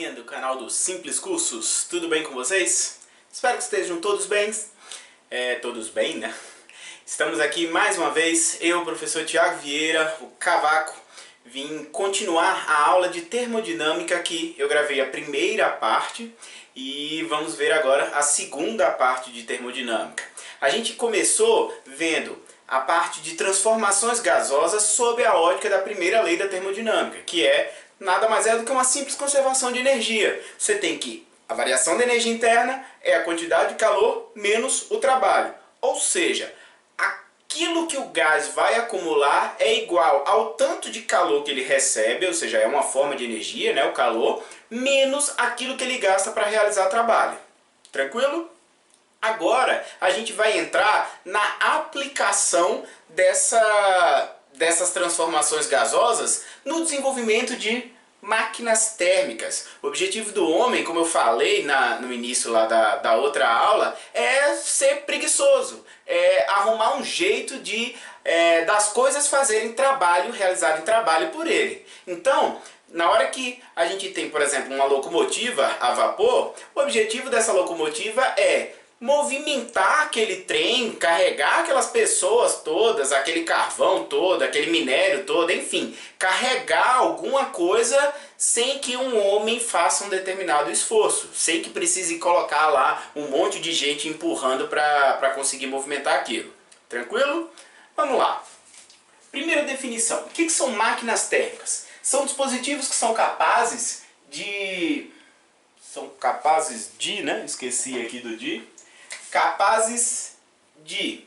galerinha do canal do Simples Cursos, tudo bem com vocês? Espero que estejam todos bem. Todos bem, né? Estamos aqui mais uma vez, eu, professor Thiago Vieira, o Cavaco, vim continuar a aula de termodinâmica aqui. Eu gravei a primeira parte e vamos ver agora a segunda parte de termodinâmica. A gente começou vendo a parte de transformações gasosas sob a ótica da primeira lei da termodinâmica, que nada mais é do que uma simples conservação de energia. Você tem que a variação da energia interna é a quantidade de calor menos o trabalho. Ou seja, aquilo que o gás vai acumular é igual ao tanto de calor que ele recebe, ou seja, é uma forma de energia, né, o calor, menos aquilo que ele gasta para realizar trabalho. Tranquilo? Agora a gente vai entrar na aplicação dessas transformações gasosas no desenvolvimento de máquinas térmicas. O objetivo do homem, como eu falei no início lá da outra aula, é ser preguiçoso, é arrumar um jeito das coisas realizarem trabalho por ele. Então, na hora que a gente tem, por exemplo, uma locomotiva a vapor, o objetivo dessa locomotiva é movimentar aquele trem, carregar aquelas pessoas todas, aquele carvão todo, aquele minério todo, enfim, carregar alguma coisa sem que um homem faça um determinado esforço, sem que precise colocar lá um monte de gente empurrando para conseguir movimentar aquilo. Tranquilo? Vamos lá. Primeira definição. O que são máquinas térmicas? São dispositivos que são capazes de... né? Esqueci aqui do de... capazes de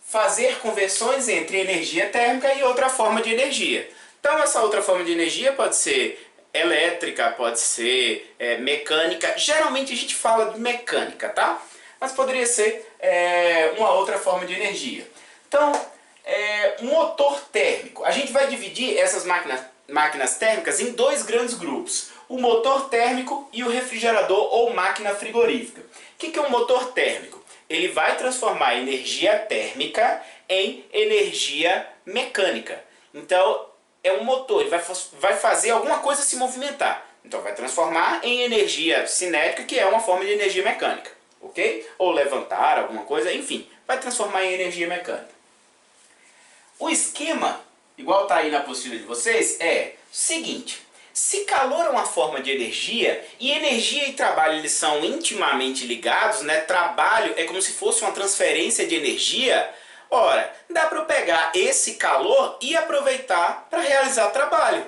fazer conversões entre energia térmica e outra forma de energia. Então essa outra forma de energia pode ser elétrica, pode ser mecânica. Geralmente a gente fala de mecânica, tá? Mas poderia ser uma outra forma de energia. Então, motor térmico. A gente vai dividir essas máquinas térmicas em dois grandes grupos. O motor térmico e o refrigerador ou máquina frigorífica. O que é um motor térmico? Ele vai transformar energia térmica em energia mecânica. Então, é um motor, ele vai fazer alguma coisa se movimentar. Então, vai transformar em energia cinética, que é uma forma de energia mecânica. Ok? Ou levantar alguma coisa, enfim, vai transformar em energia mecânica. O esquema, igual está aí na apostila de vocês, é o seguinte. Se calor é uma forma de energia, e energia e trabalho eles são intimamente ligados, né? Trabalho é como se fosse uma transferência de energia, ora, dá para eu pegar esse calor e aproveitar para realizar trabalho.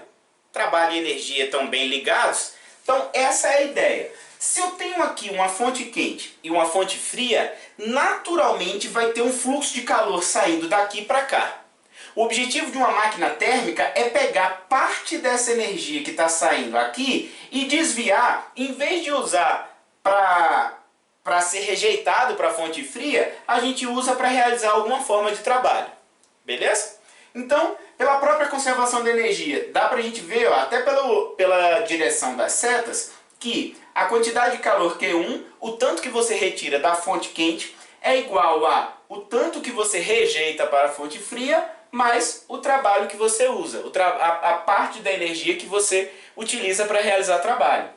Trabalho e energia estão bem ligados, então essa é a ideia. Se eu tenho aqui uma fonte quente e uma fonte fria, naturalmente vai ter um fluxo de calor saindo daqui para cá. O objetivo de uma máquina térmica é pegar parte dessa energia que está saindo aqui e desviar, em vez de usar para ser rejeitado para a fonte fria, a gente usa para realizar alguma forma de trabalho. Beleza? Então, pela própria conservação da energia, dá para a gente ver, ó, até pela direção das setas, que a quantidade de calor Q1, o tanto que você retira da fonte quente, é igual a o tanto que você rejeita para a fonte fria, mais o trabalho que você usa, a parte da energia que você utiliza para realizar trabalho.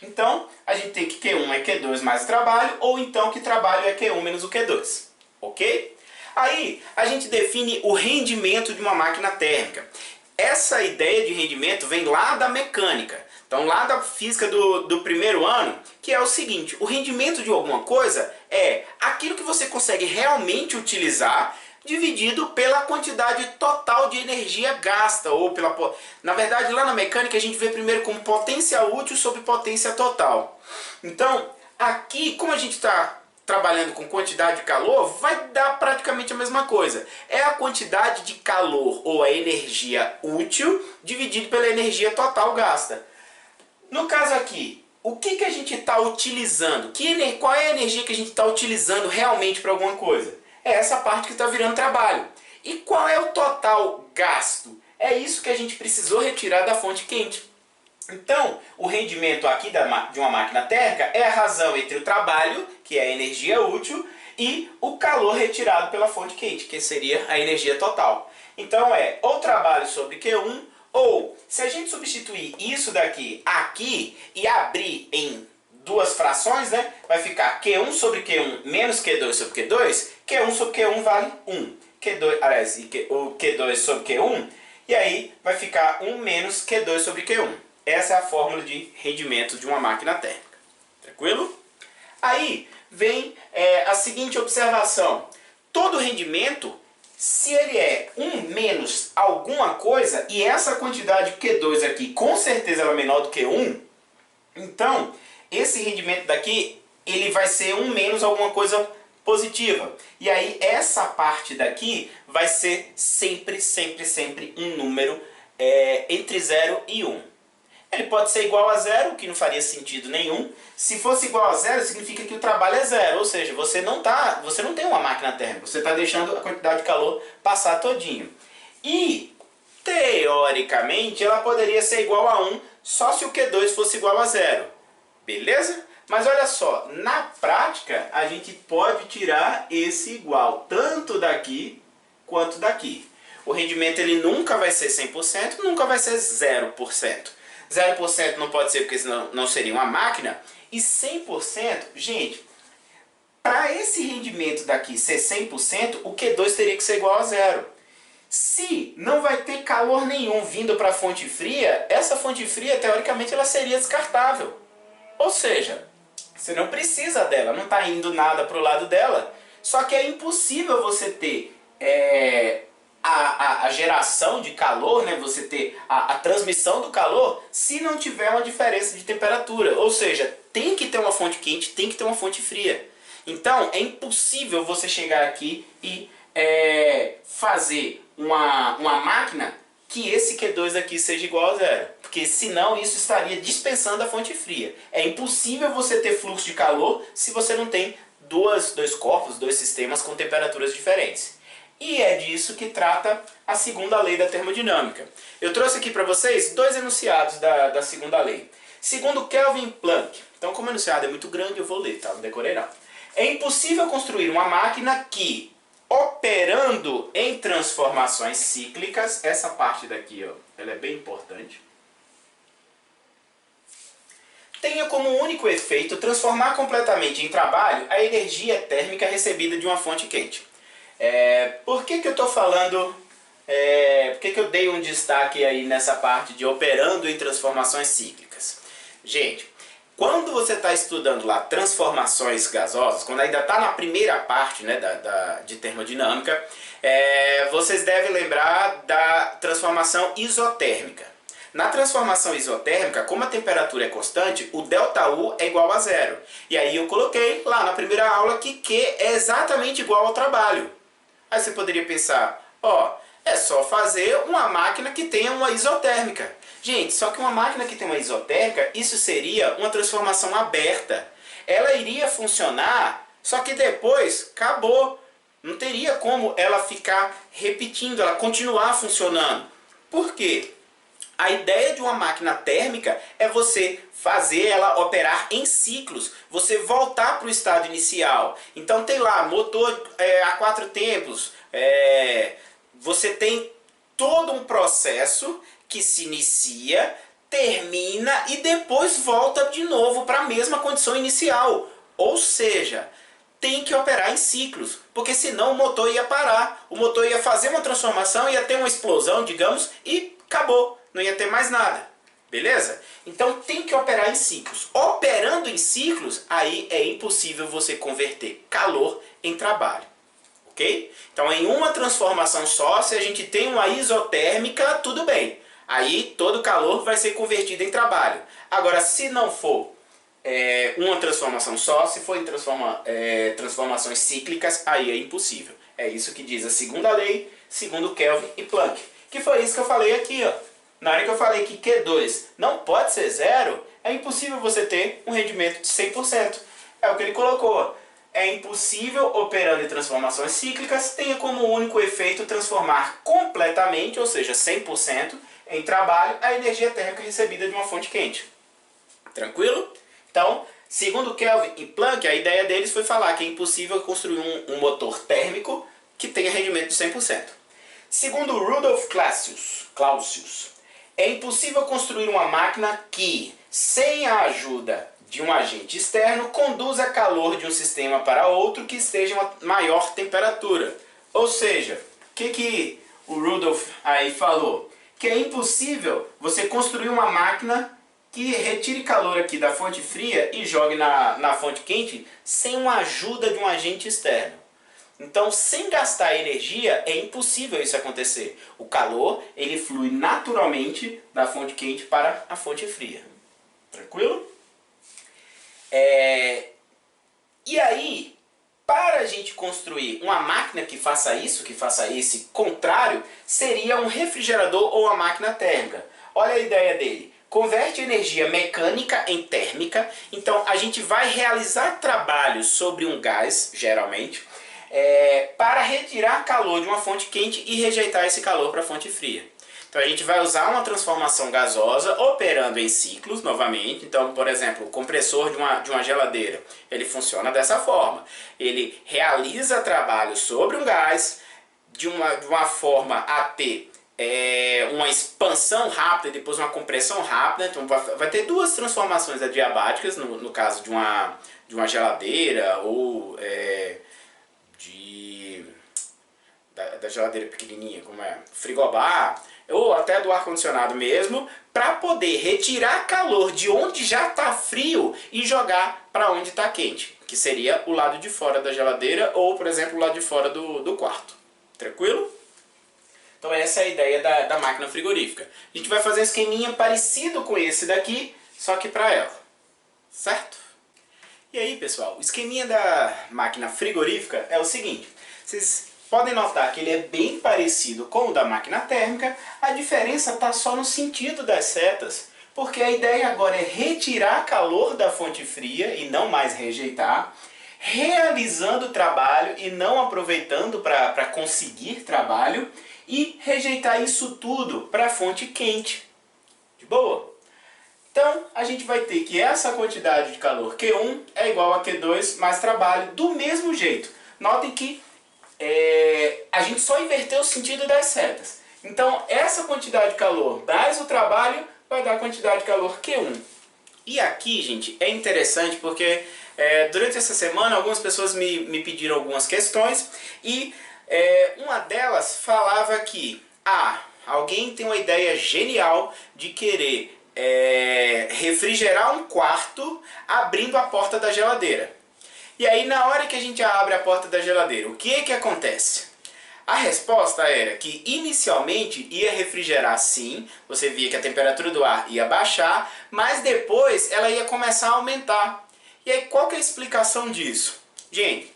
Então, a gente tem que Q1 é Q2 mais o trabalho, ou então que trabalho é Q1 menos o Q2. Ok? Aí, a gente define o rendimento de uma máquina térmica. Essa ideia de rendimento vem lá da mecânica. Então, lá da física do primeiro ano, que é o seguinte, o rendimento de alguma coisa é aquilo que você consegue realmente utilizar dividido pela quantidade total de energia gasta, ou na verdade, lá na mecânica a gente vê primeiro como potência útil sobre potência total. Então, aqui, como a gente está trabalhando com quantidade de calor, vai dar praticamente a mesma coisa. É a quantidade de calor, ou a energia útil, dividido pela energia total gasta. No caso aqui, o que a gente está utilizando? Qual é a energia que a gente está utilizando realmente para alguma coisa? É essa parte que está virando trabalho. E qual é o total gasto? É isso que a gente precisou retirar da fonte quente. Então, o rendimento aqui de uma máquina térmica é a razão entre o trabalho, que é a energia útil, e o calor retirado pela fonte quente, que seria a energia total. Então é ou trabalho sobre Q1 Ou, se a gente substituir isso daqui aqui e abrir em duas frações, né? Vai ficar Q1 sobre Q1 menos Q2 sobre Q2. Q1 sobre Q1 vale 1. Q2, aliás, o Q2 sobre Q1. E aí vai ficar 1 menos Q2 sobre Q1. Essa é a fórmula de rendimento de uma máquina térmica. Tranquilo? Aí vem a seguinte observação. Todo rendimento, se ele é 1 menos alguma coisa, e essa quantidade Q2 aqui com certeza ela é menor do que 1, então esse rendimento daqui ele vai ser 1 menos alguma coisa positiva. E aí essa parte daqui vai ser sempre, sempre, sempre um número entre 0 e 1. Ele pode ser igual a 0, que não faria sentido nenhum. Se fosse igual a 0, significa que o trabalho é 0. Ou seja, você não tem uma máquina térmica. Você está deixando a quantidade de calor passar todinho. E, teoricamente, ela poderia ser igual a 1 só se o Q2 fosse igual a 0. Beleza? Mas olha só, na prática, a gente pode tirar esse igual, tanto daqui quanto daqui. O rendimento ele nunca vai ser 100%, nunca vai ser 0%. 0% não pode ser porque senão não seria uma máquina. E 100%, gente, para esse rendimento daqui ser 100%, o Q2 teria que ser igual a 0. Se não vai ter calor nenhum vindo para a fonte fria, essa fonte fria, teoricamente, ela seria descartável. Ou seja, você não precisa dela, não está indo nada para o lado dela. Só que é impossível você ter a geração de calor, né? Você ter a transmissão do calor se não tiver uma diferença de temperatura. Ou seja, tem que ter uma fonte quente, tem que ter uma fonte fria. Então é impossível você chegar aqui e fazer uma máquina que esse Q2 aqui seja igual a 0. Porque senão isso estaria dispensando a fonte fria. É impossível você ter fluxo de calor se você não tem dois corpos, dois sistemas com temperaturas diferentes. E é disso que trata a segunda lei da termodinâmica. Eu trouxe aqui para vocês dois enunciados da segunda lei. Segundo Kelvin e Planck. Então, como o enunciado é muito grande, eu vou ler, tá? Não decorei não. É impossível construir uma máquina que, operando em transformações cíclicas, essa parte daqui, ó, ela é bem importante, tenha como único efeito transformar completamente em trabalho a energia térmica recebida de uma fonte quente. Por que eu estou falando, por que eu dei um destaque aí nessa parte de operando em transformações cíclicas? Gente, quando você está estudando lá transformações gasosas, quando ainda está na primeira parte, né, de termodinâmica, vocês devem lembrar da transformação isotérmica. Na transformação isotérmica, como a temperatura é constante, o ΔU é igual a 0. E aí eu coloquei lá na primeira aula que Q é exatamente igual ao trabalho. Aí você poderia pensar, ó, é só fazer uma máquina que tenha uma isotérmica. Gente, só que uma máquina que tem uma isotérmica, isso seria uma transformação aberta. Ela iria funcionar, só que depois acabou. Não teria como ela ficar repetindo, ela continuar funcionando. Por quê? A ideia de uma máquina térmica é você fazer ela operar em ciclos, você voltar para o estado inicial. Então tem lá motor a 4 tempos, você tem todo um processo que se inicia, termina e depois volta de novo para a mesma condição inicial. Ou seja, tem que operar em ciclos, porque senão o motor ia parar, o motor ia fazer uma transformação, ia ter uma explosão, digamos, e acabou. Não ia ter mais nada, beleza? Então tem que operar em ciclos. Operando em ciclos, aí é impossível você converter calor em trabalho, ok? Então em uma transformação só, se a gente tem uma isotérmica, tudo bem. Aí todo calor vai ser convertido em trabalho. Agora, se não for uma transformação só, se for em transformações cíclicas, aí é impossível. É isso que diz a segunda lei, segundo Kelvin e Planck. Que foi isso que eu falei aqui, ó. Na hora que eu falei que Q2 não pode ser 0, é impossível você ter um rendimento de 100%. É o que ele colocou. É impossível, operando em transformações cíclicas, tenha como único efeito transformar completamente, ou seja, 100%, em trabalho, a energia térmica recebida de uma fonte quente. Tranquilo? Então, segundo Kelvin e Planck, a ideia deles foi falar que é impossível construir um motor térmico que tenha rendimento de 100%. Segundo Rudolf Clausius, É impossível construir uma máquina que, sem a ajuda de um agente externo, conduza calor de um sistema para outro que esteja em uma maior temperatura. Ou seja, o que o Rudolf aí falou? Que é impossível você construir uma máquina que retire calor aqui da fonte fria e jogue na fonte quente sem uma ajuda de um agente externo. Então, sem gastar energia, é impossível isso acontecer. O calor, ele flui naturalmente da fonte quente para a fonte fria. Tranquilo? E aí, para a gente construir uma máquina que faça isso, que faça esse contrário, seria um refrigerador ou uma máquina térmica. Olha a ideia dele. Converte energia mecânica em térmica. Então, a gente vai realizar trabalhos sobre um gás, geralmente, para retirar calor de uma fonte quente e rejeitar esse calor para a fonte fria. Então a gente vai usar uma transformação gasosa operando em ciclos novamente. Então, por exemplo, o compressor de uma geladeira, ele funciona dessa forma. Ele realiza trabalho sobre um gás de uma forma a ter uma expansão rápida e depois uma compressão rápida. Então vai ter duas transformações adiabáticas no caso de uma geladeira ou da geladeira pequenininha, como é frigobar, ou até do ar-condicionado mesmo, para poder retirar calor de onde já está frio e jogar para onde está quente, que seria o lado de fora da geladeira ou, por exemplo, o lado de fora do quarto. Tranquilo? Então essa é a ideia da máquina frigorífica. A gente vai fazer um esqueminha parecido com esse daqui, só que para ela. Certo? E aí, pessoal, o esqueminha da máquina frigorífica é o seguinte. Vocês podem notar que ele é bem parecido com o da máquina térmica, a diferença está só no sentido das setas, porque a ideia agora é retirar calor da fonte fria e não mais rejeitar, realizando o trabalho e não aproveitando para conseguir trabalho, e rejeitar isso tudo para a fonte quente. De boa? Então, a gente vai ter que essa quantidade de calor Q1 é igual a Q2 mais trabalho do mesmo jeito. Notem que a gente só inverteu o sentido das setas. Então, essa quantidade de calor mais o trabalho vai dar a quantidade de calor Q1. E aqui, gente, é interessante porque durante essa semana algumas pessoas me pediram algumas questões e uma delas falava que alguém tem uma ideia genial de querer refrigerar um quarto abrindo a porta da geladeira. E aí, na hora que a gente abre a porta da geladeira, o que acontece? A resposta era que inicialmente ia refrigerar sim, você via que a temperatura do ar ia baixar, mas depois ela ia começar a aumentar. E aí, qual que é a explicação disso? Gente,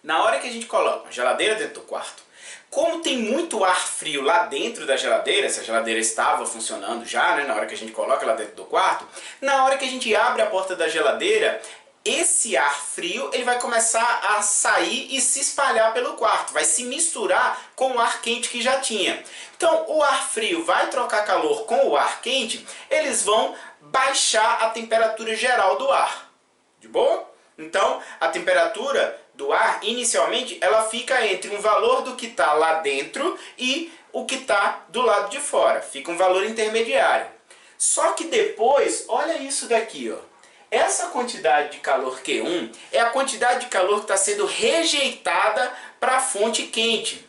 na hora que a gente coloca a geladeira dentro do quarto, como tem muito ar frio lá dentro da geladeira, essa geladeira estava funcionando já, né, na hora que a gente coloca ela dentro do quarto, na hora que a gente abre a porta da geladeira, esse ar frio ele vai começar a sair e se espalhar pelo quarto, vai se misturar com o ar quente que já tinha. Então o ar frio vai trocar calor com o ar quente, eles vão baixar a temperatura geral do ar. De boa? Então a temperatura do ar inicialmente ela fica entre um valor do que está lá dentro e o que está do lado de fora, fica um valor intermediário. Só que depois, olha isso daqui, ó. Essa quantidade de calor Q1 é a quantidade de calor que está sendo rejeitada para a fonte quente.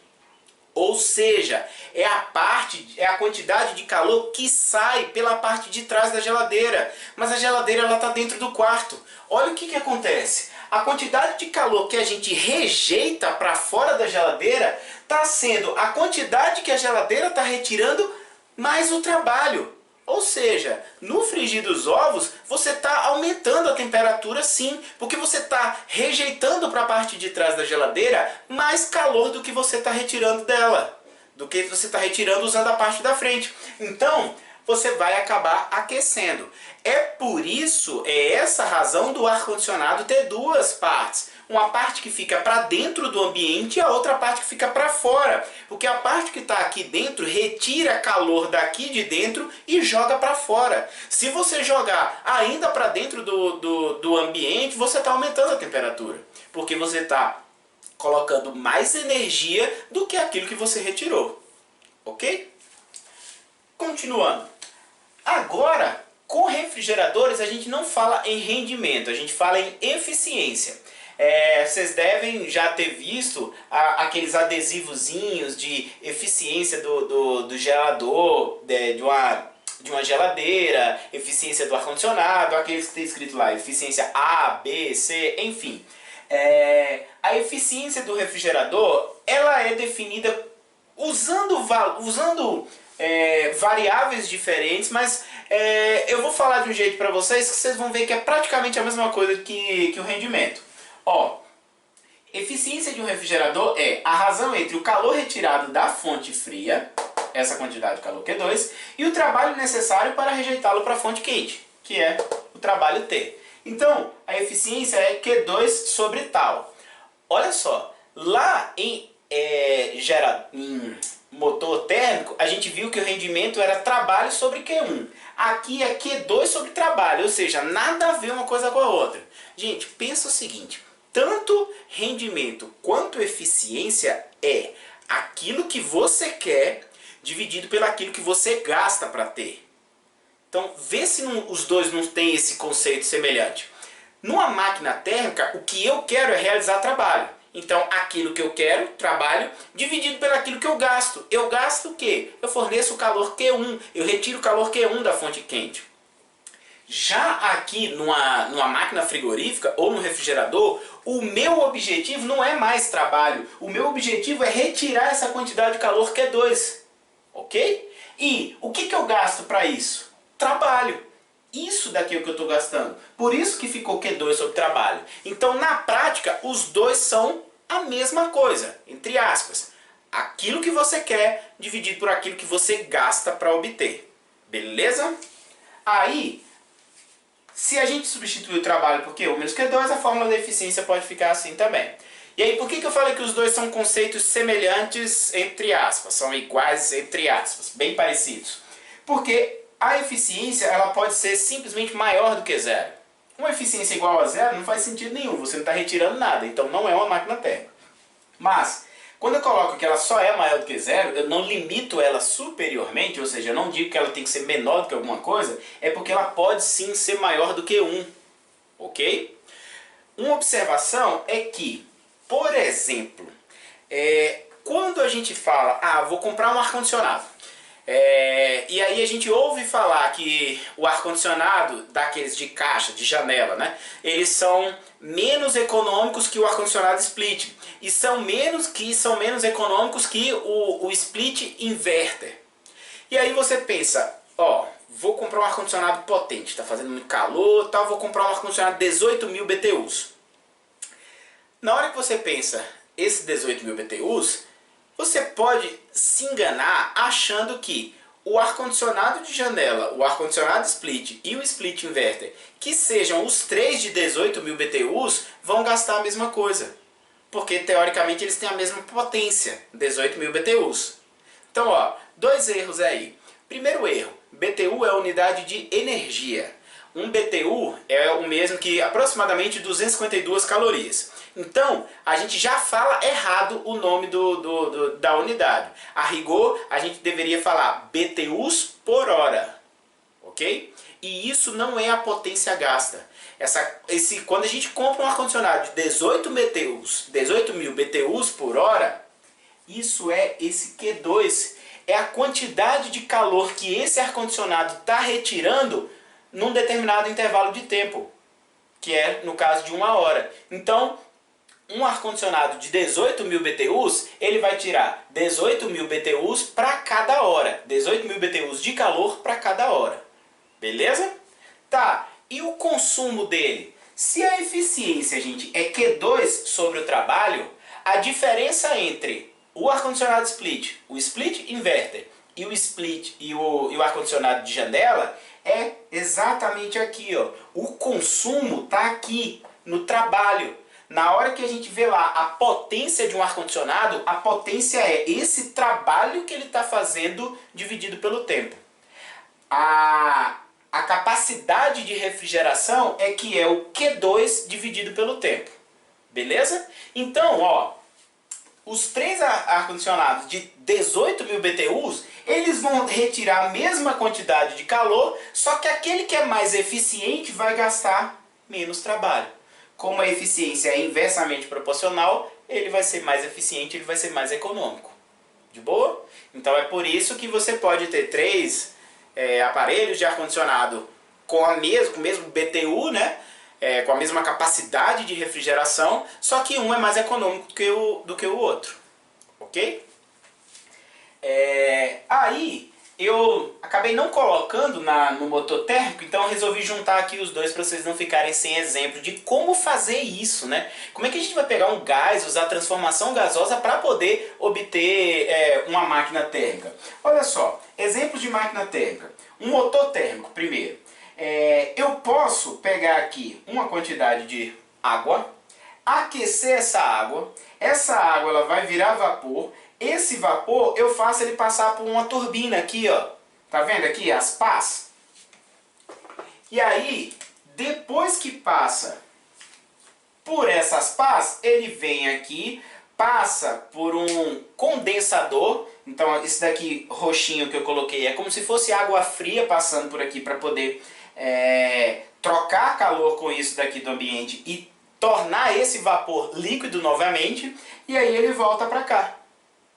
Ou seja, é a quantidade de calor que sai pela parte de trás da geladeira. Mas a geladeira está dentro do quarto. Olha o que acontece. A quantidade de calor que a gente rejeita para fora da geladeira está sendo a quantidade que a geladeira está retirando mais o trabalho. Ou seja, no frigir dos ovos, você está aumentando a temperatura sim, porque você está rejeitando para a parte de trás da geladeira mais calor do que você está retirando dela, do que você está retirando usando a parte da frente. Então, você vai acabar aquecendo. É por isso, é essa a razão do ar-condicionado ter duas partes. Uma parte que fica para dentro do ambiente e a outra parte que fica para fora. Porque a parte que está aqui dentro retira calor daqui de dentro e joga para fora. Se você jogar ainda para dentro do ambiente, você está aumentando a temperatura. Porque você está colocando mais energia do que aquilo que você retirou. Ok? Continuando. Agora, com refrigeradores a gente não fala em rendimento, a gente fala em eficiência. Vocês devem já ter visto aqueles adesivozinhos de eficiência do gerador, de uma geladeira, eficiência do ar-condicionado, aqueles que tem escrito lá, eficiência A, B, C, enfim. A eficiência do refrigerador, ela é definida usando variáveis diferentes, mas eu vou falar de um jeito para vocês que vocês vão ver que é praticamente a mesma coisa que o rendimento. Ó, eficiência de um refrigerador é a razão entre o calor retirado da fonte fria, essa quantidade de calor Q2, e o trabalho necessário para rejeitá-lo para a fonte quente, que é o trabalho T. Então, a eficiência é Q2 sobre tal. Olha só, lá em motor térmico, a gente viu que o rendimento era trabalho sobre Q1. Aqui é Q2 sobre trabalho, ou seja, nada a ver uma coisa com a outra. Gente, pensa o seguinte, tanto rendimento quanto eficiência é aquilo que você quer dividido pelo aquilo que você gasta para ter. Então, vê se os dois não têm esse conceito semelhante. Numa máquina térmica, o que eu quero é realizar trabalho. Então, aquilo que eu quero, trabalho, dividido pelo aquilo que eu gasto. Eu gasto o quê? Eu forneço o calor Q1, eu retiro o calor Q1 da fonte quente. Já aqui numa máquina frigorífica ou no refrigerador, o meu objetivo não é mais trabalho. O meu objetivo é retirar essa quantidade de calor Q2. Ok? E o que eu gasto para isso? Trabalho. Isso daqui é o que eu estou gastando. Por isso que ficou Q2 sobre trabalho. Então, na prática, os dois são a mesma coisa, entre aspas. Aquilo que você quer dividido por aquilo que você gasta para obter. Beleza? Aí, se a gente substituir o trabalho por Q1 menos Q2, a fórmula da eficiência pode ficar assim também. E aí, por que eu falei que os dois são conceitos semelhantes, entre aspas, são iguais, entre aspas, bem parecidos? Porque a eficiência ela pode ser simplesmente maior do que zero. Uma eficiência igual a zero não faz sentido nenhum, você não está retirando nada, então não é uma máquina térmica. Mas, quando eu coloco que ela só é maior do que zero, eu não limito ela superiormente, ou seja, eu não digo que ela tem que ser menor do que alguma coisa, é porque ela pode sim ser maior do que 1. Ok? Uma observação é que, por exemplo, quando a gente fala, vou comprar um ar-condicionado, e aí a gente ouve falar que o ar-condicionado daqueles de caixa, de janela, né, eles são menos econômicos que o ar-condicionado split. E são menos econômicos que o split inverter. E aí você pensa, vou comprar um ar-condicionado potente, está fazendo muito calor, vou comprar um ar-condicionado 18.000 BTUs. Na hora que você pensa, esses 18.000 BTUs, você pode se enganar achando que o ar-condicionado de janela, o ar-condicionado split e o split inverter, que sejam os três de 18.000 BTUs, vão gastar a mesma coisa. Porque teoricamente eles têm a mesma potência, 18.000 BTUs. Então, dois erros aí. Primeiro erro, BTU é a unidade de energia. Um BTU é o mesmo que aproximadamente 252 calorias. Então, a gente já fala errado o nome da unidade. A rigor, a gente deveria falar BTUs por hora. Ok? E isso não é a potência gasta. Quando a gente compra um ar-condicionado de 18.000 BTUs por hora, isso é esse Q2. É a quantidade de calor que esse ar-condicionado está retirando num determinado intervalo de tempo, que é no caso de 1 hora. Então, um ar-condicionado de 18.000 BTUs, ele vai tirar 18.000 BTUs para cada hora. 18.000 BTUs de calor para cada hora. Beleza? Tá, e o consumo dele? Se a eficiência, gente, é Q2 sobre o trabalho, a diferença entre o ar-condicionado split, o split inverter e o split e o ar-condicionado de janela é exatamente aqui, O consumo está aqui no trabalho. Na hora que a gente vê lá a potência de um ar-condicionado, a potência é esse trabalho que ele está fazendo dividido pelo tempo. A capacidade de refrigeração é que é o Q2 dividido pelo tempo. Beleza? Então, os três ar-condicionados de 18.000 BTUs, eles vão retirar a mesma quantidade de calor, só que aquele que é mais eficiente vai gastar menos trabalho. Como a eficiência é inversamente proporcional, ele vai ser mais eficiente, ele vai ser mais econômico. De boa? Então é por isso que você pode ter três aparelhos de ar-condicionado com o mesmo BTU, né? Com a mesma capacidade de refrigeração, só que um é mais econômico do que o outro. Ok? Aí eu acabei não colocando no motor térmico, então eu resolvi juntar aqui os dois para vocês não ficarem sem exemplo de como fazer isso, né? Como é que a gente vai pegar um gás, usar transformação gasosa para poder obter uma máquina térmica? Olha só, exemplos de máquina térmica. Um motor térmico, primeiro. Eu posso pegar aqui uma quantidade de água, aquecer essa água ela vai virar vapor. Esse vapor eu faço ele passar por uma turbina aqui, ó. Tá vendo aqui as pás? E aí, depois que passa por essas pás, ele vem aqui, passa por um condensador. Então, esse daqui roxinho que eu coloquei é como se fosse água fria passando por aqui para poder trocar calor com isso daqui do ambiente e tornar esse vapor líquido novamente. E aí ele volta para cá.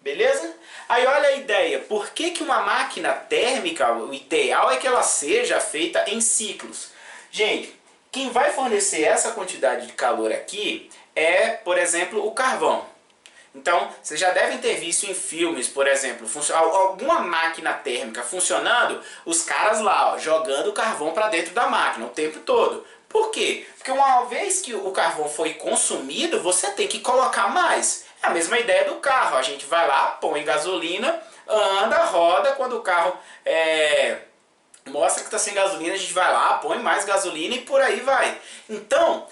Beleza? Aí olha a ideia, por que que uma máquina térmica, o ideal é que ela seja feita em ciclos? Gente, quem vai fornecer essa quantidade de calor aqui é, por exemplo, o carvão. Então, vocês já devem ter visto em filmes, por exemplo, alguma máquina térmica funcionando, os caras lá, ó, jogando carvão para dentro da máquina o tempo todo. Por quê? Porque uma vez que o carvão foi consumido, você tem que colocar mais. É a mesma ideia do carro. A gente vai lá, põe gasolina, anda, roda. Quando o carro mostra que está sem gasolina, a gente vai lá, põe mais gasolina e por aí vai. Então,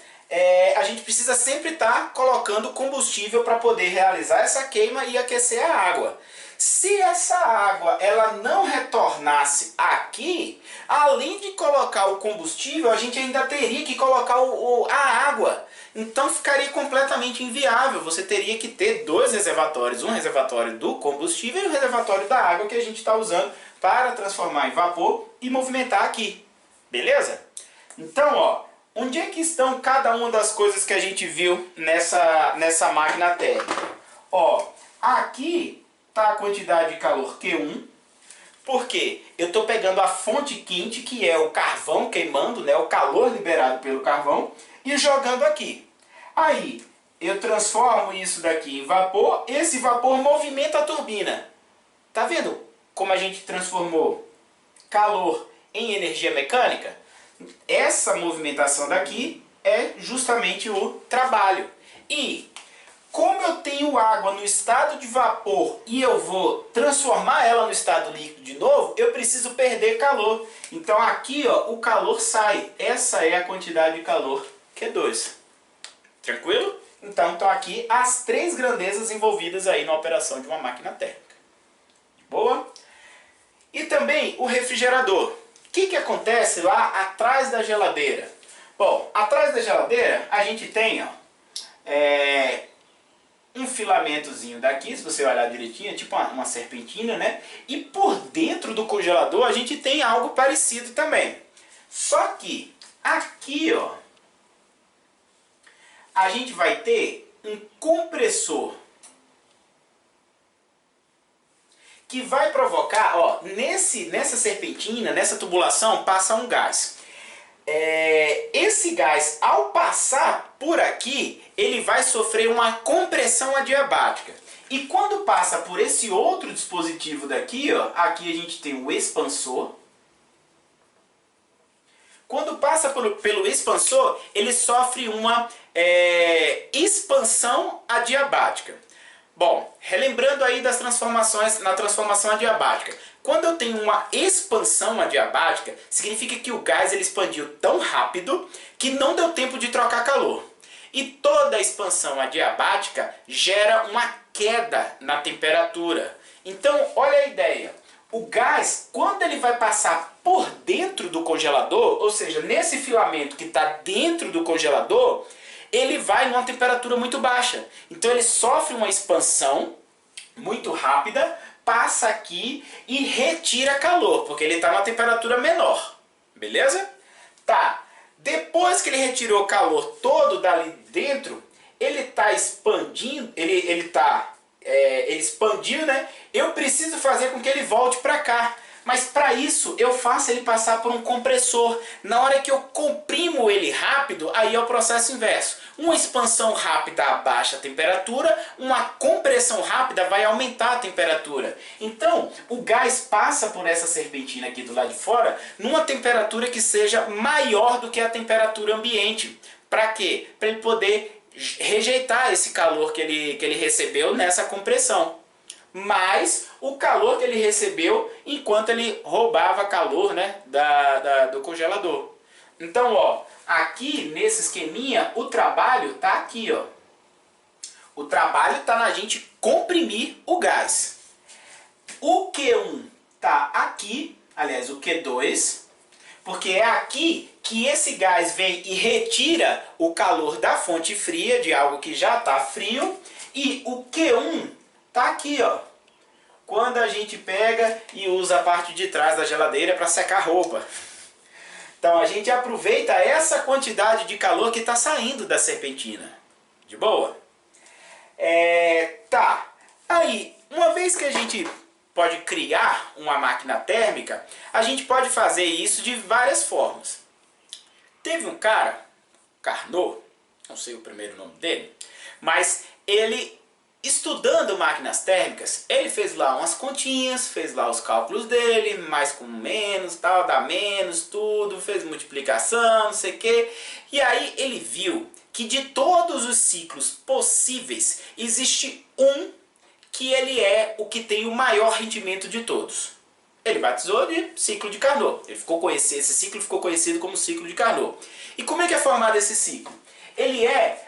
a gente precisa sempre estar colocando combustível para poder realizar essa queima e aquecer a água. Se essa água ela não retornasse aqui, além de colocar o combustível, a gente ainda teria que colocar a água. Então ficaria completamente inviável. Você teria que ter dois reservatórios, um reservatório do combustível e um reservatório da água que a gente está usando para transformar em vapor e movimentar aqui. Beleza? Então, ó, onde é que estão cada uma das coisas que a gente viu nessa máquina térmica? Ó, aqui está a quantidade de calor Q1. Porque eu estou pegando a fonte quente, que é o carvão queimando, né, o calor liberado pelo carvão, e jogando aqui. Aí eu transformo isso daqui em vapor, esse vapor movimenta a turbina. Tá vendo como a gente transformou calor em energia mecânica? Essa movimentação daqui é justamente o trabalho. E como eu tenho água no estado de vapor e eu vou transformar ela no estado líquido de novo, eu preciso perder calor. Então aqui, ó, o calor sai. Essa é a quantidade de calor Q2. Tranquilo? Então estão aqui as três grandezas envolvidas aí na operação de uma máquina térmica. Boa? E também o refrigerador. O que acontece lá atrás da geladeira? Bom, atrás da geladeira a gente tem, ó, um filamentozinho daqui, se você olhar direitinho, é tipo uma serpentina, né? E por dentro do congelador a gente tem algo parecido também. Só que aqui, ó, a gente vai ter um compressor que vai provocar, ó, nessa serpentina, nessa tubulação, passa um gás. Esse gás, ao passar por aqui, ele vai sofrer uma compressão adiabática. E quando passa por esse outro dispositivo daqui, ó, aqui a gente tem o expansor. Quando passa pelo expansor, ele sofre uma expansão adiabática. Bom, relembrando aí das transformações, na transformação adiabática. Quando eu tenho uma expansão adiabática, significa que o gás ele expandiu tão rápido que não deu tempo de trocar calor. E toda expansão adiabática gera uma queda na temperatura. Então, olha a ideia. O gás, quando ele vai passar por dentro do congelador, ou seja, nesse filamento que está dentro do congelador, ele vai numa temperatura muito baixa. Então ele sofre uma expansão muito rápida, passa aqui e retira calor, porque ele está numa temperatura menor. Beleza? Tá. Depois que ele retirou o calor todo dali dentro, ele está expandindo, ele expandiu, né? Eu preciso fazer com que ele volte para cá. Mas para isso eu faço ele passar por um compressor. Na hora que eu comprimo ele rápido, aí é o processo inverso. Uma expansão rápida abaixa a temperatura, uma compressão rápida vai aumentar a temperatura. Então o gás passa por essa serpentina aqui do lado de fora numa temperatura que seja maior do que a temperatura ambiente. Para quê? Para ele poder rejeitar esse calor que ele recebeu nessa compressão. Mais o calor que ele recebeu enquanto ele roubava calor, né, do congelador. Então, ó, aqui nesse esqueminha, o trabalho tá aqui, ó. O trabalho tá na gente comprimir o gás. O Q1 tá aqui, aliás, o Q2, porque é aqui que esse gás vem e retira o calor da fonte fria, de algo que já está frio, e o Q1 tá aqui, ó. Quando a gente pega e usa a parte de trás da geladeira para secar roupa. Então a gente aproveita essa quantidade de calor que está saindo da serpentina. De boa? Tá. Aí, uma vez que a gente pode criar uma máquina térmica, a gente pode fazer isso de várias formas. Teve um cara, Carnot, não sei o primeiro nome dele, mas ele, estudando máquinas térmicas, ele fez lá umas continhas, fez lá os cálculos dele, mais com menos, tal, dá menos, tudo, fez multiplicação, não sei o que. E aí ele viu que de todos os ciclos possíveis, existe um que ele é o que tem o maior rendimento de todos. Ele batizou de ciclo de Carnot. Esse ciclo ficou conhecido como ciclo de Carnot. E como é que é formado esse ciclo? Ele é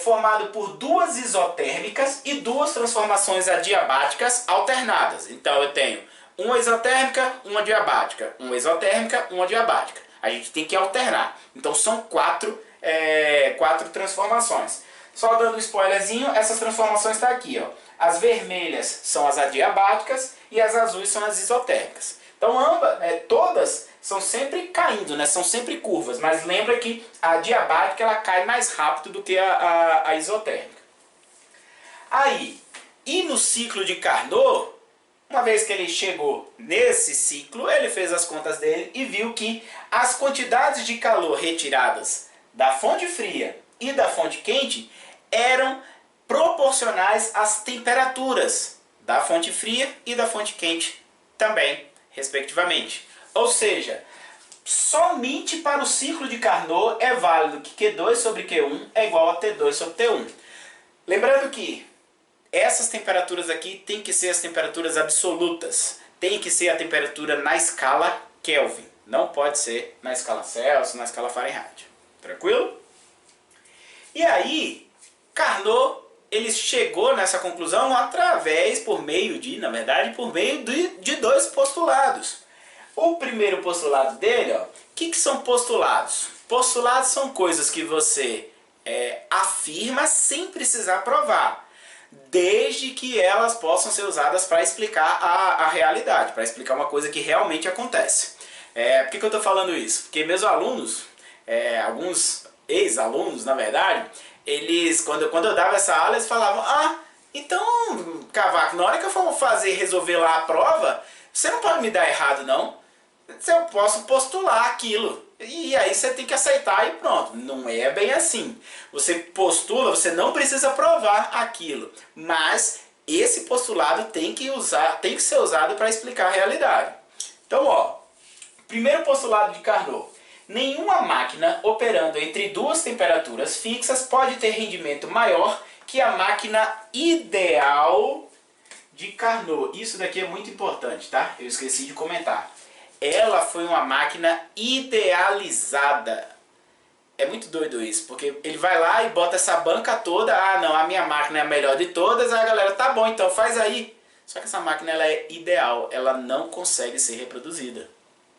formado por duas isotérmicas e duas transformações adiabáticas alternadas. Então eu tenho uma isotérmica, uma diabática, uma isotérmica, uma diabática. A gente tem que alternar. Então são quatro transformações. Só dando um spoilerzinho, essas transformações estão aqui, ó. As vermelhas são as adiabáticas e as azuis são as isotérmicas. Então todas são sempre caindo, né? São sempre curvas, mas lembra que a diabática ela cai mais rápido do que a isotérmica. Aí, e no ciclo de Carnot, uma vez que ele chegou nesse ciclo, ele fez as contas dele e viu que as quantidades de calor retiradas da fonte fria e da fonte quente eram proporcionais às temperaturas da fonte fria e da fonte quente também, respectivamente. Ou seja, somente para o ciclo de Carnot é válido que Q2 sobre Q1 é igual a T2 sobre T1. Lembrando que essas temperaturas aqui tem que ser as temperaturas absolutas. Tem que ser a temperatura na escala Kelvin. Não pode ser na escala Celsius, na escala Fahrenheit. Tranquilo? E aí, Carnot ele chegou nessa conclusão por meio de dois postulados. O primeiro postulado dele, ó, o que são postulados? Postulados são coisas que você afirma sem precisar provar, desde que elas possam ser usadas para explicar a realidade, para explicar uma coisa que realmente acontece. Por que eu estou falando isso? Porque meus alunos, alguns ex-alunos, na verdade, eles, quando eu dava essa aula, eles falavam: ah, então, Cavaco, na hora que eu for resolver lá a prova, você não pode me dar errado, não. Eu posso postular aquilo. E aí você tem que aceitar e pronto. Não é bem assim. Você postula, você não precisa provar aquilo. Mas esse postulado tem que ser usado para explicar a realidade. Então, ó, primeiro postulado de Carnot. Nenhuma máquina operando entre duas temperaturas fixas pode ter rendimento maior que a máquina ideal de Carnot. Isso daqui é muito importante, tá? Eu esqueci de comentar. Ela foi uma máquina idealizada. É muito doido isso, porque ele vai lá e bota essa banca toda. Ah, não, a minha máquina é a melhor de todas. Aí a galera, tá bom, então faz aí. Só que essa máquina ela é ideal, ela não consegue ser reproduzida.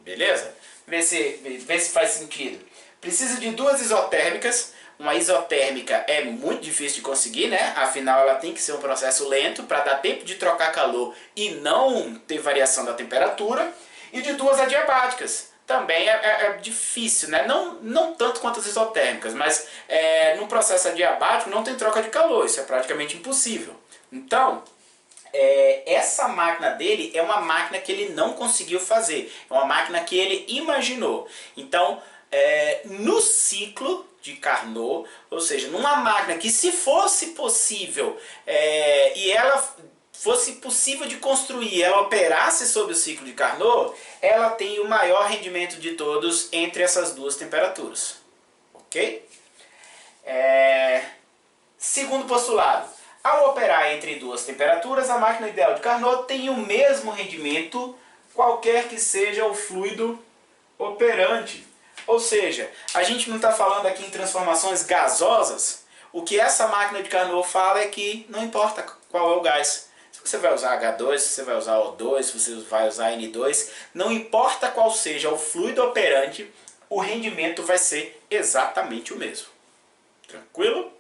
Beleza? Vê se faz sentido. Precisa de duas isotérmicas, uma isotérmica é muito difícil de conseguir, né? Afinal, ela tem que ser um processo lento para dar tempo de trocar calor e não ter variação da temperatura. E de duas adiabáticas. Também é difícil, né? Não tanto quanto as isotérmicas, mas no processo adiabático não tem troca de calor, isso é praticamente impossível. Então, essa máquina dele é uma máquina que ele não conseguiu fazer, é uma máquina que ele imaginou. Então, no ciclo de Carnot, ou seja, numa máquina que se fosse possível e ela fosse possível de construir, ela operasse sob o ciclo de Carnot, ela tem o maior rendimento de todos entre essas duas temperaturas. Ok? Segundo postulado, ao operar entre duas temperaturas, a máquina ideal de Carnot tem o mesmo rendimento, qualquer que seja o fluido operante. Ou seja, a gente não está falando aqui em transformações gasosas. O que essa máquina de Carnot fala é que não importa qual é o gás. Se você vai usar H2, se você vai usar O2, se você vai usar N2, não importa qual seja o fluido operante, o rendimento vai ser exatamente o mesmo. Tranquilo?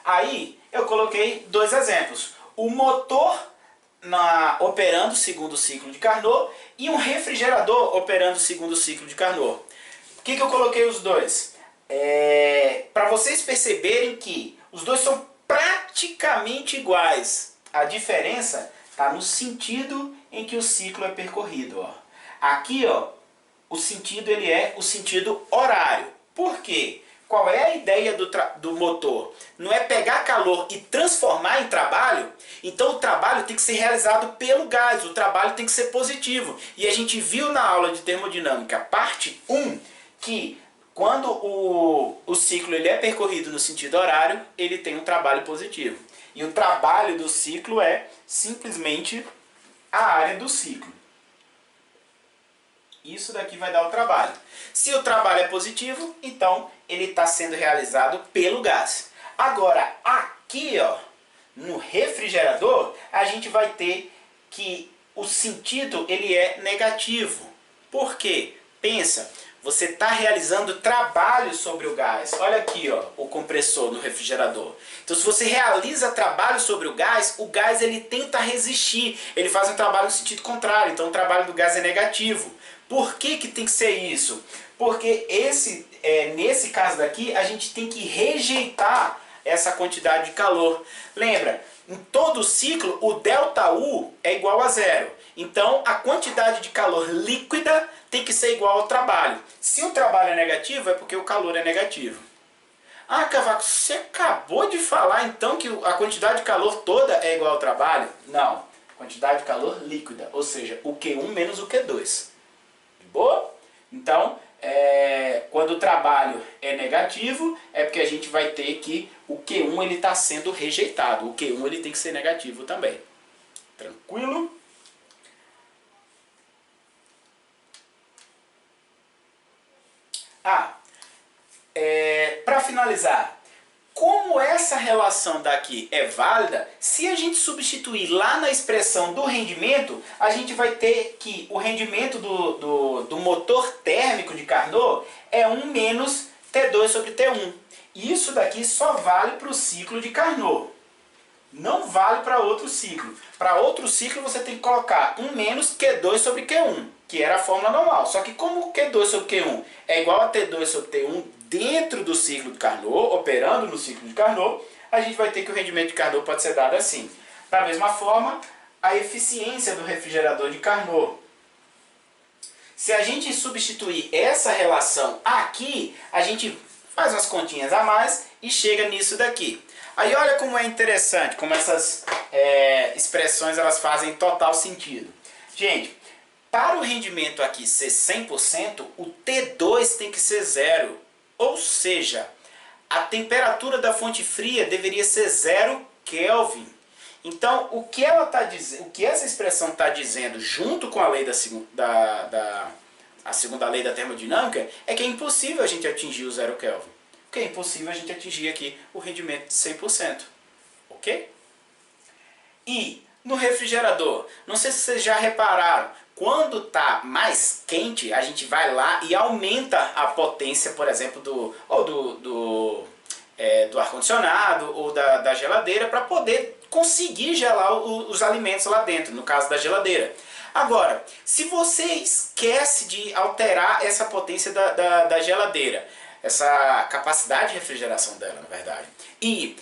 Aí eu coloquei dois exemplos. O motor operando segundo o ciclo de Carnot e um refrigerador operando segundo o ciclo de Carnot. Por que eu coloquei os dois? Para vocês perceberem que os dois são praticamente iguais. A diferença está no sentido em que o ciclo é percorrido. Ó. Aqui, ó, o sentido ele é o sentido horário. Por quê? Qual é a ideia do motor? Não é pegar calor e transformar em trabalho? Então o trabalho tem que ser realizado pelo gás, o trabalho tem que ser positivo. E a gente viu na aula de termodinâmica, parte 1, que quando o ciclo ele é percorrido no sentido horário, ele tem um trabalho positivo. E o trabalho do ciclo é simplesmente a área do ciclo. Isso daqui vai dar o trabalho. Se o trabalho é positivo, então ele está sendo realizado pelo gás. Agora, aqui, ó, no refrigerador, a gente vai ter que o sentido ele é negativo. Por quê? Pensa, você está realizando trabalho sobre o gás. Olha aqui, ó, o compressor no refrigerador. Então, se você realiza trabalho sobre o gás ele tenta resistir. Ele faz um trabalho no sentido contrário. Então, o trabalho do gás é negativo. Por que tem que ser isso? Porque nesse caso daqui, a gente tem que rejeitar essa quantidade de calor. Lembra, em todo ciclo, o ΔU é igual a zero. Então, a quantidade de calor líquida tem que ser igual ao trabalho. Se o trabalho é negativo, é porque o calor é negativo. Ah, Cavaco, você acabou de falar então que a quantidade de calor toda é igual ao trabalho? Não. Quantidade de calor líquida, ou seja, o Q1 menos o Q2. De boa? Então, quando o trabalho é negativo, é porque a gente vai ter que o Q1 ele está sendo rejeitado. O Q1 ele tem que ser negativo também. Tranquilo? Para finalizar, como essa relação daqui é válida, se a gente substituir lá na expressão do rendimento, a gente vai ter que o rendimento do motor térmico de Carnot é 1 menos T2 sobre T1. E isso daqui só vale para o ciclo de Carnot. Não vale para outro ciclo. Para outro ciclo você tem que colocar 1 menos Q2 sobre Q1, que era a fórmula normal. Só que como Q2 sobre Q1 é igual a T2 sobre T1 dentro do ciclo de Carnot, operando no ciclo de Carnot, a gente vai ter que o rendimento de Carnot pode ser dado assim. Da mesma forma, a eficiência do refrigerador de Carnot. Se a gente substituir essa relação aqui, a gente faz umas continhas a mais e chega nisso daqui. Aí olha como é interessante, como essas expressões elas fazem total sentido. Gente, para o rendimento aqui ser 100%, o T2 tem que ser zero. Ou seja, a temperatura da fonte fria deveria ser 0 Kelvin. Então, o que essa expressão está dizendo, junto com a lei a segunda lei da termodinâmica, é que é impossível a gente atingir o 0 Kelvin. Porque é impossível a gente atingir aqui o rendimento de 100%. Ok? E no refrigerador, não sei se vocês já repararam, quando está mais quente, a gente vai lá e aumenta a potência, por exemplo, do ar-condicionado ou da geladeira para poder conseguir gelar os alimentos lá dentro, no caso da geladeira. Agora, se você esquece de alterar essa potência da geladeira, essa capacidade de refrigeração dela, na verdade, e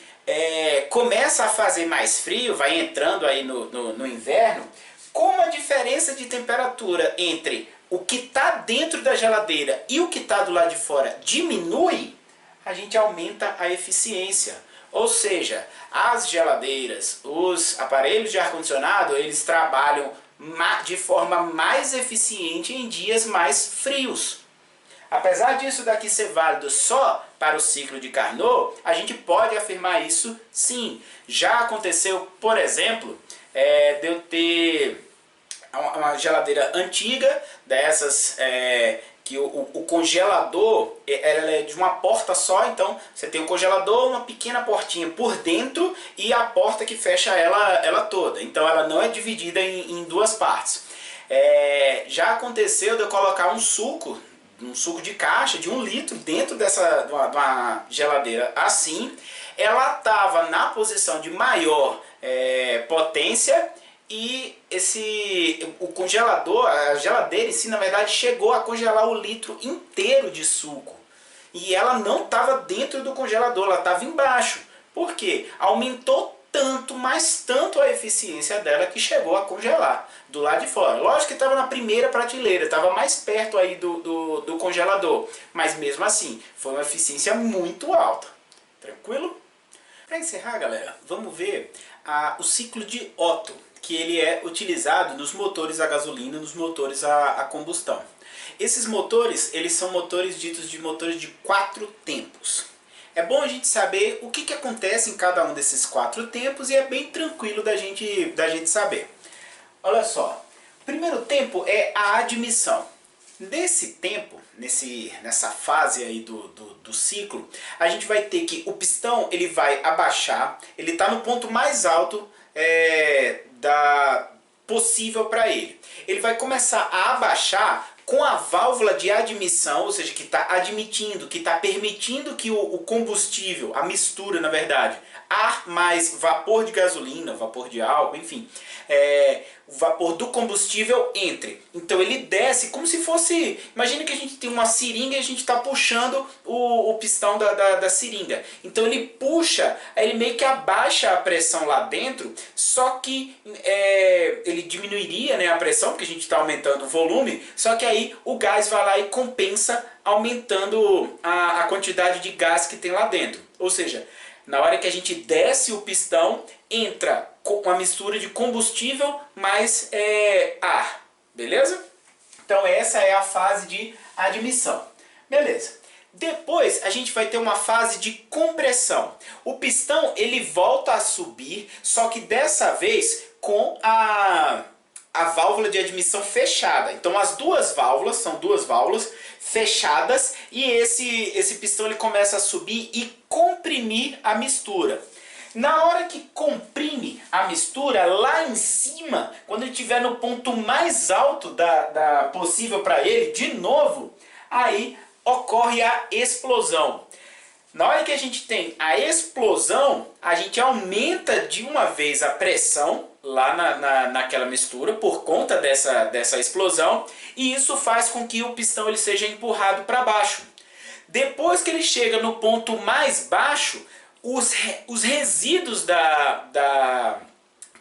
começa a fazer mais frio, vai entrando aí no inverno, como a diferença de temperatura entre o que está dentro da geladeira e o que está do lado de fora diminui, a gente aumenta a eficiência. Ou seja, as geladeiras, os aparelhos de ar-condicionado, eles trabalham de forma mais eficiente em dias mais frios. Apesar disso daqui ser válido só para o ciclo de Carnot, a gente pode afirmar isso sim. Já aconteceu, por exemplo, de eu ter uma geladeira antiga, dessas que o congelador ela é de uma porta só, então você tem um congelador, uma pequena portinha por dentro e a porta que fecha ela toda. Então ela não é dividida em duas partes. Já aconteceu de eu colocar um suco de caixa de 1 litro dentro de uma geladeira assim. Ela estava na posição de maior potência e o congelador, a geladeira em si, na verdade, chegou a congelar o litro inteiro de suco. E ela não estava dentro do congelador, ela estava embaixo. Por quê? Aumentou tanto, mas tanto a eficiência dela que chegou a congelar do lado de fora. Lógico que estava na primeira prateleira, estava mais perto aí do congelador. Mas mesmo assim, foi uma eficiência muito alta. Tranquilo? Para encerrar, galera, vamos ver o ciclo de Otto, que ele é utilizado nos motores a gasolina, nos motores a combustão. Esses motores, eles são motores ditos de motores de 4 tempos. É bom a gente saber o que acontece em cada um desses 4 tempos e é bem tranquilo da gente saber. Olha só, o primeiro tempo é a admissão. Nesse tempo, nessa fase aí do ciclo, a gente vai ter que o pistão ele vai abaixar, ele está no ponto mais alto possível para ele. Ele vai começar a abaixar com a válvula de admissão, ou seja, que está admitindo, que está permitindo que o combustível, a mistura na verdade, ar mais vapor de gasolina, vapor de álcool, enfim, o vapor do combustível entre. Então ele desce como se fosse, imagina que a gente tem uma seringa e a gente está puxando o pistão da seringa. Então ele puxa, ele meio que abaixa a pressão lá dentro, só que ele diminuiria, né, a pressão, porque a gente está aumentando o volume, só que aí o gás vai lá e compensa, aumentando a quantidade de gás que tem lá dentro. Ou seja, na hora que a gente desce o pistão, entra uma mistura de combustível mais ar, beleza? Então essa é a fase de admissão, beleza. Depois a gente vai ter uma fase de compressão. O pistão ele volta a subir, só que dessa vez com a válvula de admissão fechada. Então as duas válvulas, são duas válvulas fechadas e esse pistão ele começa a subir e comprimir a mistura. Na hora que comprime a mistura, lá em cima, quando ele estiver no ponto mais alto possível para ele, de novo, aí ocorre a explosão. Na hora que a gente tem a explosão, a gente aumenta de uma vez a pressão lá naquela mistura por conta dessa explosão, e isso faz com que o pistão ele seja empurrado para baixo. Depois que ele chega no ponto mais baixo, os resíduos da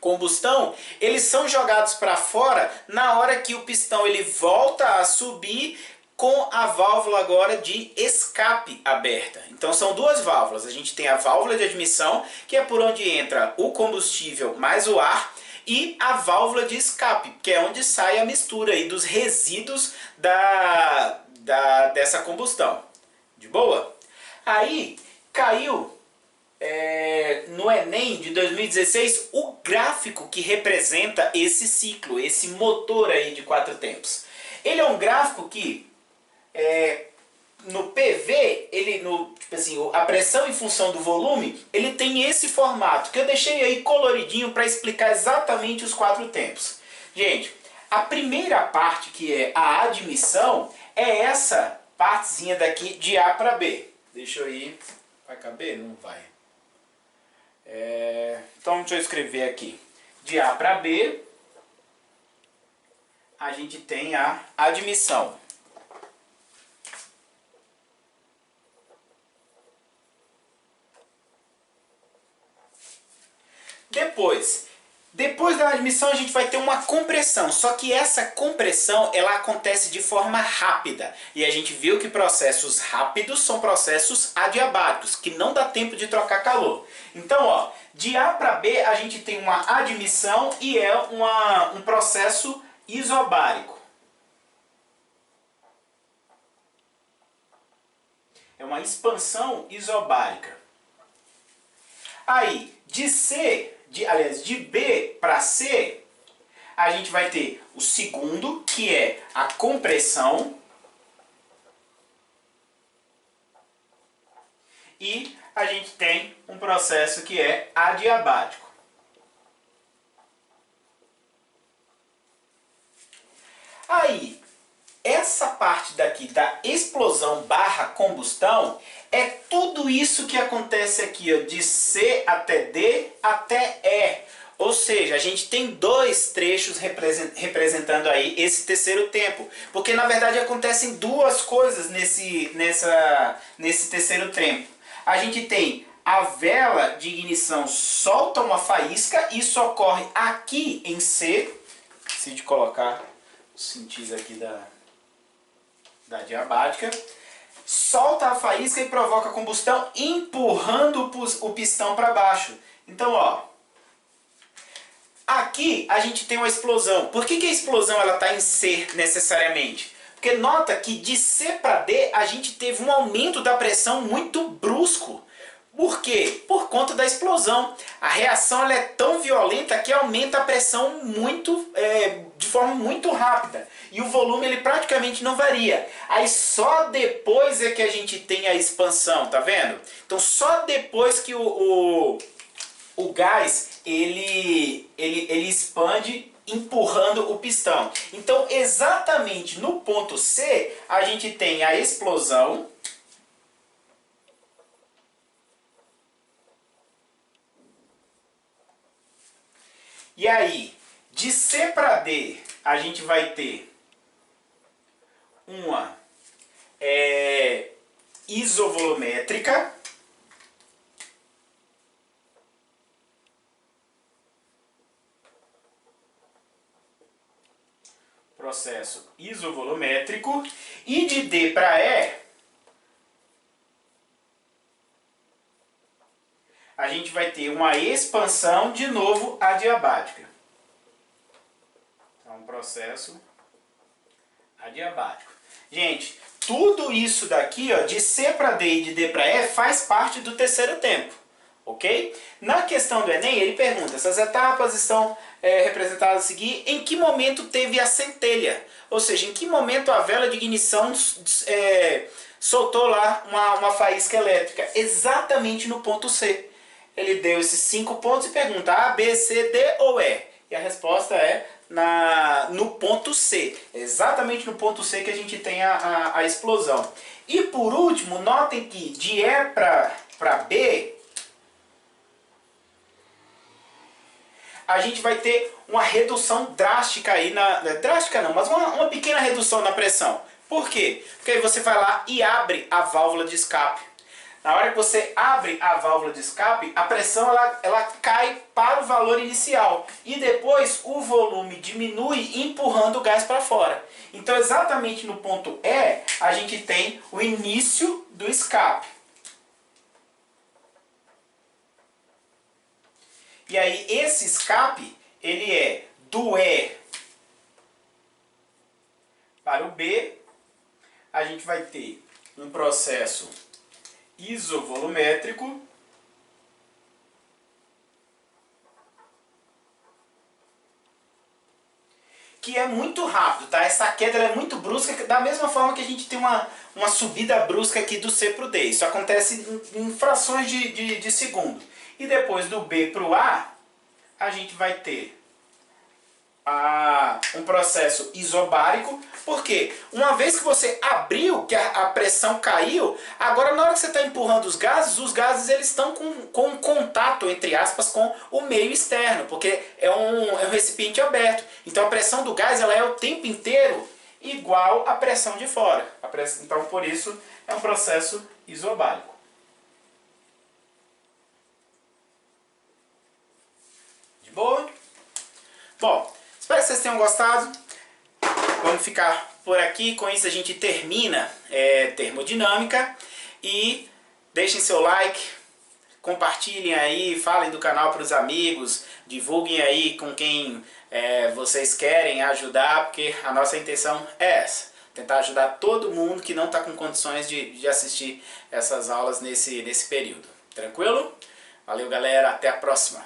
combustão eles são jogados para fora na hora que o pistão ele volta a subir com a válvula agora de escape aberta. Então são duas válvulas. A gente tem a válvula de admissão, que é por onde entra o combustível mais o ar, e a válvula de escape, que é onde sai a mistura aí dos resíduos dessa combustão. De boa? Aí caiu no Enem de 2016 o gráfico que representa esse ciclo, esse motor aí de 4 tempos. Ele é um gráfico que no PV, tipo assim, a pressão em função do volume, ele tem esse formato, que eu deixei aí coloridinho para explicar exatamente os 4 tempos. Gente, a primeira parte, que é a admissão, é essa partezinha daqui de A para B. Deixa eu ir Vai caber? Não vai. Então deixa eu escrever aqui. De A para B, a gente tem a admissão. Depois da admissão a gente vai ter uma compressão, só que essa compressão ela acontece de forma rápida. E a gente viu que processos rápidos são processos adiabáticos, que não dá tempo de trocar calor. Então, ó, de A para B a gente tem uma admissão e é um processo isobárico. É uma expansão isobárica. Aí, de B para C, a gente vai ter o segundo, que é a compressão. E a gente tem um processo que é adiabático. Aí, essa parte daqui da explosão barra combustão é tudo isso que acontece aqui, ó, de C até D até E. Ou seja, a gente tem dois trechos representando aí esse terceiro tempo. Porque na verdade acontecem duas coisas nesse terceiro tempo. A gente tem a vela de ignição solta uma faísca, isso ocorre aqui em C. Preciso de colocar os cintis aqui da diabática. Solta a faísca e provoca combustão, empurrando o pistão para baixo. Então, ó, aqui a gente tem uma explosão. Por que a explosão está em C necessariamente? Porque nota que de C para D a gente teve um aumento da pressão muito brusco. Por quê? Por conta da explosão. A reação ela é tão violenta que aumenta a pressão de forma muito rápida. E o volume ele praticamente não varia. Aí só depois é que a gente tem a expansão, tá vendo? Então só depois que o gás ele expande empurrando o pistão. Então exatamente no ponto C a gente tem a explosão. E aí, de C para D, a gente vai ter uma isovolumétrica. Processo isovolumétrico. E de D para E, a gente vai ter uma expansão, de novo, adiabática. Então, um processo adiabático. Gente, tudo isso daqui, ó, de C para D e de D para E, faz parte do terceiro tempo. Ok? Na questão do Enem, ele pergunta, essas etapas estão representadas a seguir, em que momento teve a centelha? Ou seja, em que momento a vela de ignição soltou lá uma faísca elétrica? Exatamente no ponto C. Ele deu esses 5 pontos e pergunta A, B, C, D ou E? E a resposta é no ponto C. Exatamente no ponto C que a gente tem a explosão. E por último, notem que de E para B, a gente vai ter uma redução drástica aí, drástica não, mas uma pequena redução na pressão. Por quê? Porque aí você vai lá e abre a válvula de escape. Na hora que você abre a válvula de escape, a pressão ela cai para o valor inicial. E depois o volume diminui, empurrando o gás para fora. Então exatamente no ponto E, a gente tem o início do escape. E aí esse escape, ele é do E para o B. A gente vai ter um processo isovolumétrico. Que é muito rápido, tá? Essa queda é muito brusca, da mesma forma que a gente tem uma subida brusca aqui do C para o D. Isso acontece em frações de segundo. E depois do B para o A, a gente vai ter a um processo isobárico, porque uma vez que você abriu, que a pressão caiu, agora na hora que você está empurrando os gases eles estão com um contato, entre aspas, com o meio externo, porque é um recipiente aberto. Então a pressão do gás ela é o tempo inteiro igual à pressão de fora. Então por isso é um processo isobárico. De boa? Bom, espero que vocês tenham gostado. Vamos ficar por aqui. Com isso a gente termina termodinâmica. E deixem seu like, compartilhem aí, falem do canal para os amigos, divulguem aí com quem vocês querem ajudar, porque a nossa intenção é essa. Tentar ajudar todo mundo que não está com condições de assistir essas aulas nesse período. Tranquilo? Valeu, galera. Até a próxima.